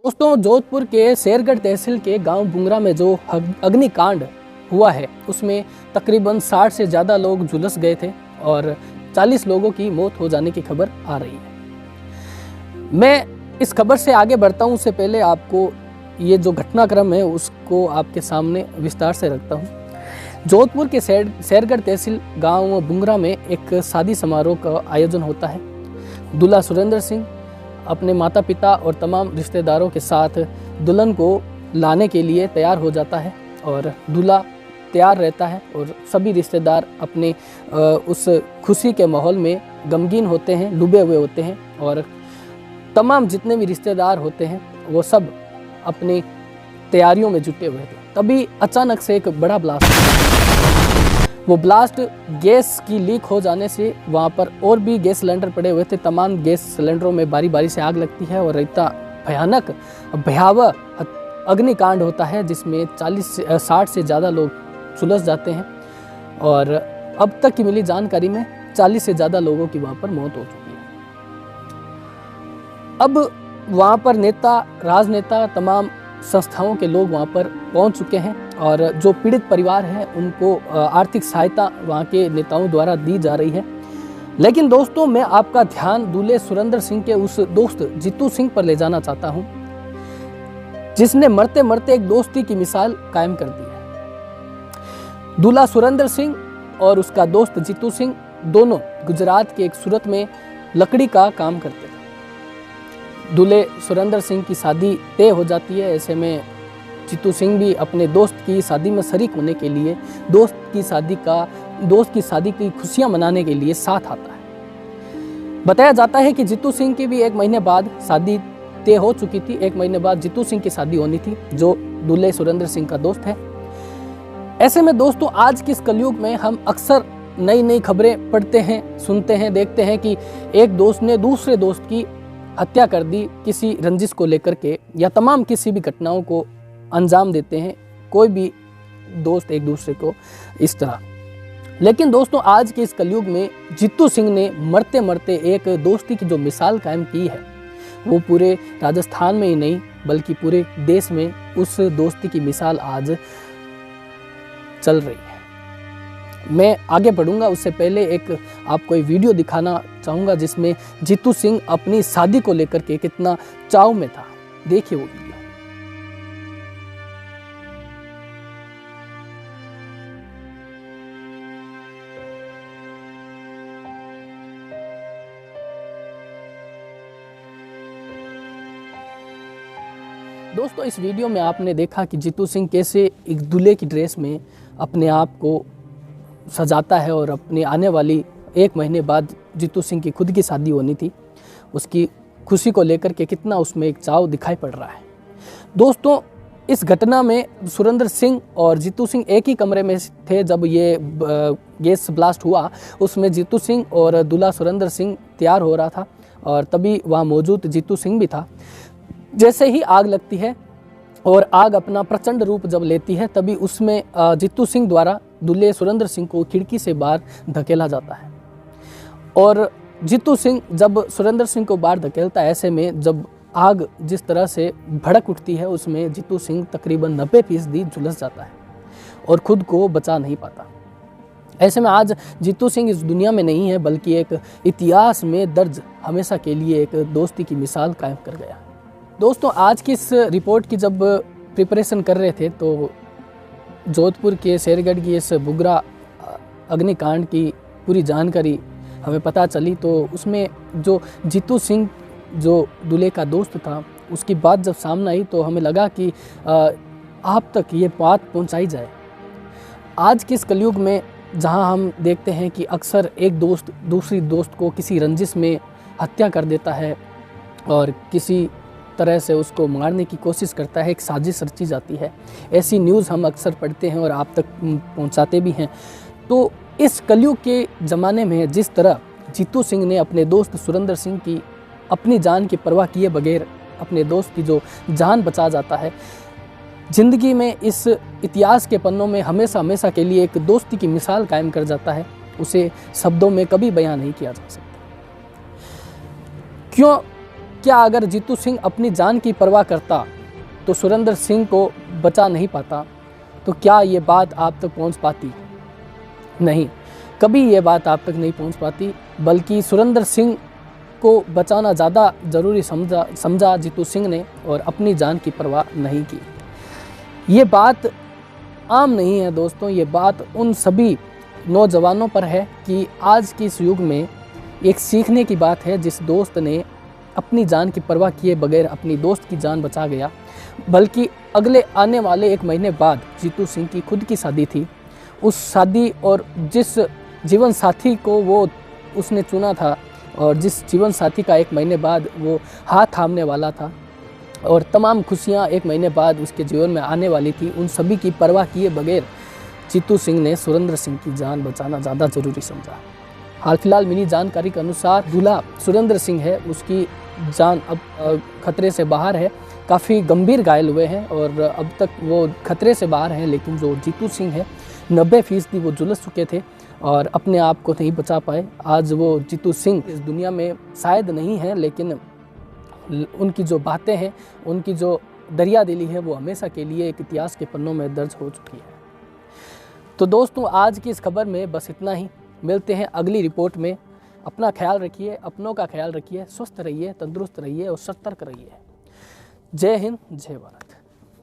दोस्तों, जोधपुर के शेरगढ़ तहसील के गांव बुंगरा में जो अग्निकांड हुआ है उसमें तकरीबन 60 से ज़्यादा लोग झुलस गए थे और 40 लोगों की मौत हो जाने की खबर आ रही है। मैं इस खबर से आगे बढ़ता हूँ, उससे पहले आपको ये जो घटनाक्रम है उसको आपके सामने विस्तार से रखता हूँ। जोधपुर के शेरगढ़ तहसील गांव बुंगरा में एक शादी समारोह का आयोजन होता है। दूल्हा सुरेंद्र सिंह अपने माता पिता और तमाम रिश्तेदारों के साथ दुल्हन को लाने के लिए तैयार हो जाता है और दूल्हा तैयार रहता है और सभी रिश्तेदार अपने उस खुशी के माहौल में गमगीन होते हैं, डूबे हुए होते हैं और तमाम जितने भी रिश्तेदार होते हैं वो सब अपनी तैयारियों में जुटे हुए थे। तभी अचानक से एक बड़ा ब्लास्ट, वो ब्लास्ट गैस की लीक हो जाने से वहाँ पर और भी गैस सिलेंडर पड़े हुए थे। तमाम गैस सिलेंडरों में बारी बारी से आग लगती है और इतना भयानक भयावह अग्निकांड होता है जिसमें 60 से ज़्यादा लोग झुलस जाते हैं और अब तक की मिली जानकारी में 40 से ज़्यादा लोगों की वहाँ पर मौत हो चुकी है। अब वहाँ पर नेता, राजनेता, तमाम संस्थाओं के लोग वहाँ पर पहुँच चुके हैं और जो पीड़ित परिवार है उनको आर्थिक सहायता वहाँ के नेताओं द्वारा दी जा रही है। लेकिन दोस्तों, मैं आपका ध्यान दूल्हे सुरेंद्र सिंह के उस दोस्त जीतू सिंह पर ले जाना चाहता हूँ जिसने मरते मरते एक दोस्ती की मिसाल कायम कर दी है। दूल्हा सुरेंद्र सिंह और उसका दोस्त जीतू सिंह दोनों गुजरात के एक सूरत में लकड़ी का काम करते थे। दूल्हे सुरेंद्र सिंह की शादी तय हो जाती है। ऐसे में जीतू सिंह भी अपने दोस्त की शादी में शरीक होने के लिए, दोस्त की शादी की खुशियां मनाने के लिए साथ आता है। बताया जाता है कि जीतू सिंह की भी 1 महीने बाद शादी तय हो चुकी थी। 1 महीने बाद जीतू सिंह की शादी होनी थी जो दूल्हे सुरेंद्र सिंह का दोस्त है। ऐसे में दोस्तों, आज के इस कलयुग में हम अक्सर नई नई खबरें पढ़ते हैं, सुनते हैं, देखते हैं कि एक दोस्त ने दूसरे दोस्त की हत्या कर दी किसी रंजिश को लेकर के, या तमाम किसी भी घटनाओं को अंजाम देते हैं कोई भी दोस्त एक दूसरे को इस तरह। लेकिन दोस्तों, आज के इस कलयुग में जीतू सिंह ने मरते मरते एक दोस्ती की जो मिसाल कायम की है वो पूरे राजस्थान में ही नहीं बल्कि पूरे देश में उस दोस्ती की मिसाल आज चल रही है। मैं आगे बढ़ूंगा उससे पहले एक आपको एक वीडियो दिखाना चाहूँगा जिसमें जीतू सिंह अपनी शादी को लेकर के कितना चाव में था। देखिए वो वीडियो। दोस्तों, इस वीडियो में आपने देखा कि जीतू सिंह कैसे एक दूल्हे की ड्रेस में अपने आप को सजाता है और अपने आने वाली 1 महीने बाद जीतू सिंह की खुद की शादी होनी थी, उसकी खुशी को लेकर के कितना उसमें एक चाव दिखाई पड़ रहा है। दोस्तों, इस घटना में सुरेंद्र सिंह और जीतू सिंह एक ही कमरे में थे जब ये गैस ब्लास्ट हुआ। उसमें जीतू सिंह और दूल्हा सुरेंद्र सिंह तैयार हो रहा था और तभी वहाँ मौजूद जीतू सिंह भी था। जैसे ही आग लगती है और आग अपना प्रचंड रूप जब लेती है तभी उसमें जीतू सिंह द्वारा दूल्हे सुरेंद्र सिंह को खिड़की से बाहर धकेला जाता है और जीतू सिंह जब सुरेंद्र सिंह को बाहर धकेलता है, ऐसे में जब आग जिस तरह से भड़क उठती है उसमें जीतू सिंह तकरीबन 90% झुलस जाता है और खुद को बचा नहीं पाता। ऐसे में आज जीतू सिंह इस दुनिया में नहीं है बल्कि एक इतिहास में दर्ज हमेशा के लिए एक दोस्ती की मिसाल कायम कर गया। दोस्तों, आज की इस रिपोर्ट की जब प्रिपरेशन कर रहे थे तो जोधपुर के शेरगढ़ की इस बुंगरा अग्निकांड की पूरी जानकारी हमें पता चली। तो उसमें जो जीतू सिंह जो दूल्हे का दोस्त था उसकी बात जब सामने आई तो हमें लगा कि आप तक ये बात पहुंचाई जाए। आज के इस कलयुग में जहां हम देखते हैं कि अक्सर एक दोस्त दूसरी दोस्त को किसी रंजिश में हत्या कर देता है और किसी तरह से उसको मारने की कोशिश करता है, एक साजिश रची जाती है। ऐसी न्यूज़ हम अक्सर पढ़ते हैं और आप तक पहुंचाते भी हैं। तो इस कलयुग के ज़माने में जिस तरह जीतू सिंह ने अपने दोस्त सुरेंद्र सिंह की अपनी जान की परवाह किए बगैर अपने दोस्त की जो जान बचा जाता है, ज़िंदगी में इस इतिहास के पन्नों में हमेशा हमेशा के लिए एक दोस्ती की मिसाल कायम कर जाता है, उसे शब्दों में कभी बयां नहीं किया जा सकता। क्यों क्या अगर जीतू सिंह अपनी जान की परवाह करता तो सुरेंद्र सिंह को बचा नहीं पाता? तो क्या ये बात आप तक पहुंच पाती? नहीं, कभी ये बात आप तक नहीं पहुंच पाती, बल्कि सुरेंद्र सिंह को बचाना ज़्यादा ज़रूरी समझा जीतू सिंह ने और अपनी जान की परवाह नहीं की। ये बात आम नहीं है दोस्तों, ये बात उन सभी नौजवानों पर है कि आज के इस युग में एक सीखने की बात है। जिस दोस्त ने अपनी जान की परवाह किए बगैर अपनी दोस्त की जान बचा गया, बल्कि अगले आने वाले 1 महीने बाद जीतू सिंह की खुद की शादी थी, उस शादी और जिस जीवन साथी को वो उसने चुना था और जिस जीवन साथी का 1 महीने बाद वो हाथ थामने वाला था और तमाम खुशियाँ 1 महीने बाद उसके जीवन में आने वाली थी, उन सभी की परवाह किए बगैर जीतू सिंह ने सुरेंद्र सिंह की जान बचाना ज़्यादा ज़रूरी समझा। हाल फिलहाल मिली जानकारी के अनुसार दूल्हा सुरेंद्र सिंह है, उसकी जान अब खतरे से बाहर है, काफ़ी गंभीर घायल हुए हैं और अब तक वो खतरे से बाहर हैं। लेकिन जो जीतू सिंह है 90% वो झुलस चुके थे और अपने आप को नहीं बचा पाए। आज वो जीतू सिंह इस दुनिया में शायद नहीं है, लेकिन उनकी जो बातें हैं, उनकी जो दरिया दिली है, वो हमेशा के लिए एक इतिहास के पन्नों में दर्ज हो चुकी है। तो दोस्तों, आज की इस खबर में बस इतना ही। मिलते हैं अगली रिपोर्ट में। अपना ख्याल रखिए, अपनों का ख्याल रखिए, स्वस्थ रहिए, तंदुरुस्त रहिए और सतर्क रहिए। जय हिंद, जय भारत।